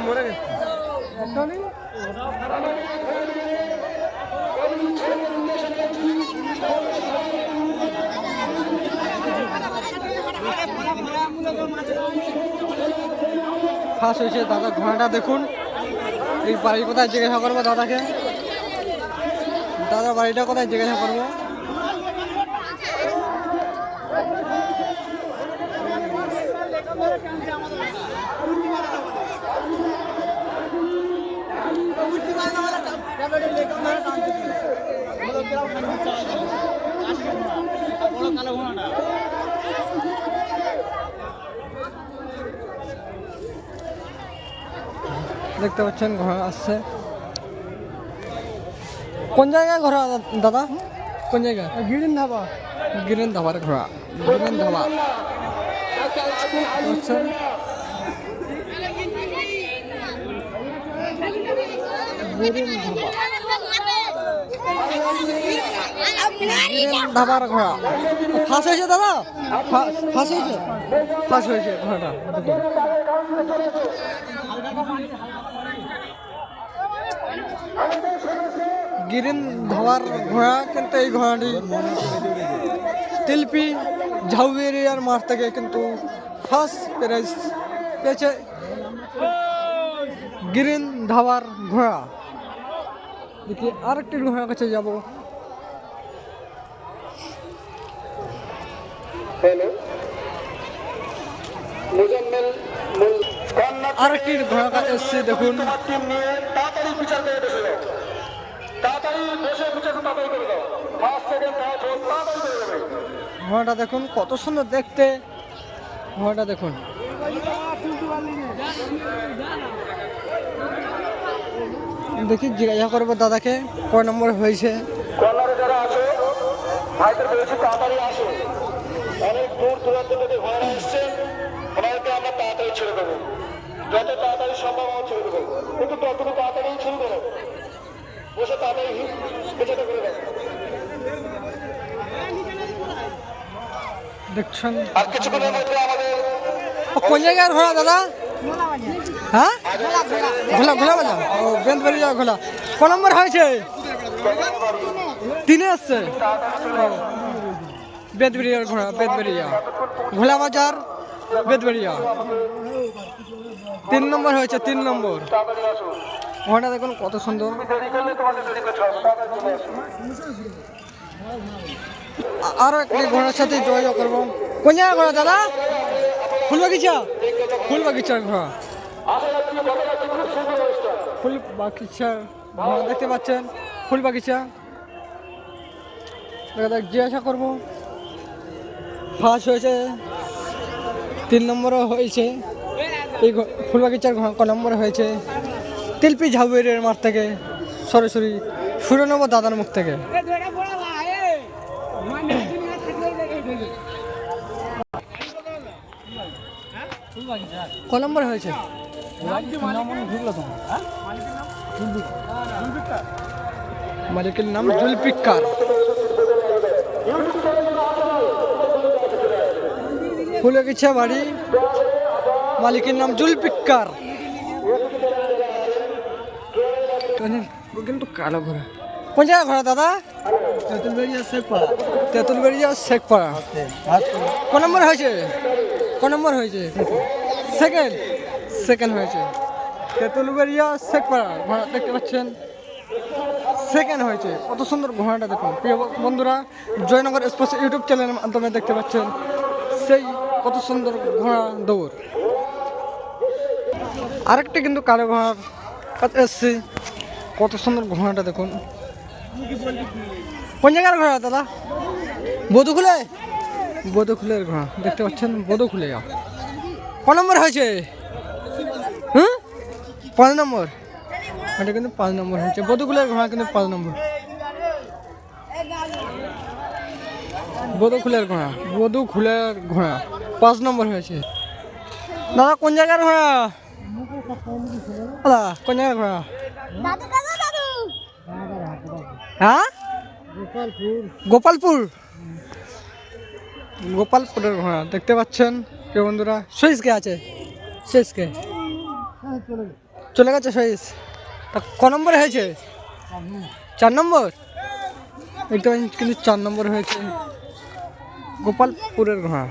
মরে গেছে ফাঁস হয়েছে দাদা ঘোড়াটা দেখুন। এই বাড়ি কোথায় জিজ্ঞাসা করবো দাদাকে, দাদা বাড়িটা কোথায় জিজ্ঞাসা করবো। দেখতে পাচ্ছেন ঘোড়া আসছে। কোন জায়গায় ঘোড়া দাদা, কোন জায়গায়? গিরিন ধাবা, গিরিন ধাবার ঘোড়া, গিরিন ধাবা। গিরিন ধাবার ঘোড়া ফাঁস হয়েছে দাদা, ফাঁস হয়েছে, ফাঁস হয়েছে ঘোড়াটা। গিরিন ধাবার ঘোড়া, কিন্তু এই ঘোড়াটি তিলপি ঝাউবেরিয়ার মাঠ থেকে কিন্তু ফার্স্ট প্রাইজ পেয়েছে গিরিন ধাবার ঘোড়া। দেখি আরেকটি ঘোড়ার কাছে যাব। আরেকটি ঘোড়ার কাছে এসছি দেখুন। ঘোড়াটা দেখুন কত সুন্দর দেখতে, ঘোড়াটা দেখুন। দেখি জিজ্ঞাসা করবো দাদাকে কয় নম্বর হয়েছে। যারা আছো ভাইদের বলেছি তাড়াতাড়ি আসো, অনেক দূর দূরান্ত থেকে ঘোড়া এসছেন, ওনাদেরকে আমরা তাড়াতাড়ি ছেড়ে দেবো, যত তাড়াতাড়ি সম্ভব আমরা ছেড়ে দেবো, কিন্তু ততটুকু তাড়াতাড়ি ছেড়ে দেবো, বসে তাড়াতাড়ি পেছনে করে দেবো। দেখছেন আর কিছুক্ষণের মধ্যে আমাদের কোন জায়গার ঘোড়া দাদা? হ্যাঁ, ঘোলা ঘোলা বাজার, ও বেন্তবাড়িয়া ঘোলা। ক নম্বর হয়েছে? 3-এ আসছে। বেতবেড়িয়ার ঘোড়া, বেতবেড়িয়া ঘোলা বাজার, বেতবেড়িয়া 3 নম্বর হয়েছে, 3 নম্বর। ঘোড়াটা দেখুন কত সুন্দর। আরো একটি ঘোড়ার সাথে যোগাযোগ করবো। কোন জায়গায় ঘোড়া দাদা? ফুলবাগিচা, ফুলবাগিচার ঘোড়া, ফুলবাগিচার ঘোড়া দেখতে পাচ্ছেন। ফুলবাগিচা জিজ্ঞাসা করবো। ফার্স্ট হয়েছে, 3 নম্বরও হয়েছে। এই ফুলবাগিচার ঘোড়া ক নম্বরে হয়েছে? তিলপি ঝাউবেরিয়ার মাঠ থেকে সরাসরি শুনে নেবো দাদার মুখ থেকে। ক নম্বর হয়েছে? মালিকের নাম জুলফিকার। ফুলবাগিচা বাড়ি, মালিকের নাম জুলফিকার। কিন্তু কালো ঘোড়া। কোন জায়গায় ঘোড়া দাদা? তেঁতুলবাড়িয়া শেখপাড়া, তেঁতুলবাড়িয়া শেখপাড়া। ক নম্বর হয়েছে? ক নম্বর হয়েছে? সেকেন্ড, সেকেন্ড হয়েছে। তেঁতুলবাড়িয়া শেখপাড়া ঘোড়া দেখতে পাচ্ছেন, সেকেন্ড হয়েছে। কত সুন্দর ঘোড়াটা দেখুন প্রিয় বন্ধুরা। জয়নগর স্পোর্টস ইউটিউব চ্যানেলের মাধ্যমে দেখতে পাচ্ছেন সেই কত সুন্দর ঘোড়া দৌড়। আরেকটি কিন্তু কালো ঘোড়ার কাছে এসছি। কত সুন্দর ঘোড়াটা দেখুন। কোন জায়গার ঘোড়া দাদা? বধুখুলে, বধুখুলের ঘোড়া দেখতে পাচ্ছেন, বধুখুলে। ক নম্বর হয়েছে? 5 নম্বর। এটা কিন্তু 5 নম্বর হয়েছে। বধুখুলের ঘোড়া কিন্তু 5 নম্বর। বধুখুলের ঘোড়া, বধুখুলের ঘোড়া। 5 নম্বর হয়েছে। দাদা কোন জায়গার ঘোড়া? দাদা কোন জায়গার ঘোড়া? হ্যাঁ, গোপালপুর। গোপালপুরের ঘোড়া দেখতে পাচ্ছেন কে বন্ধুরা। সুইস কে আছে? সুইস কে চলে গেছে সুইস। তা ক নম্বরে হয়েছে? 4 নম্বর। এটা কিন্তু 4 নম্বর হয়েছে গোপালপুরের ঘোড়া।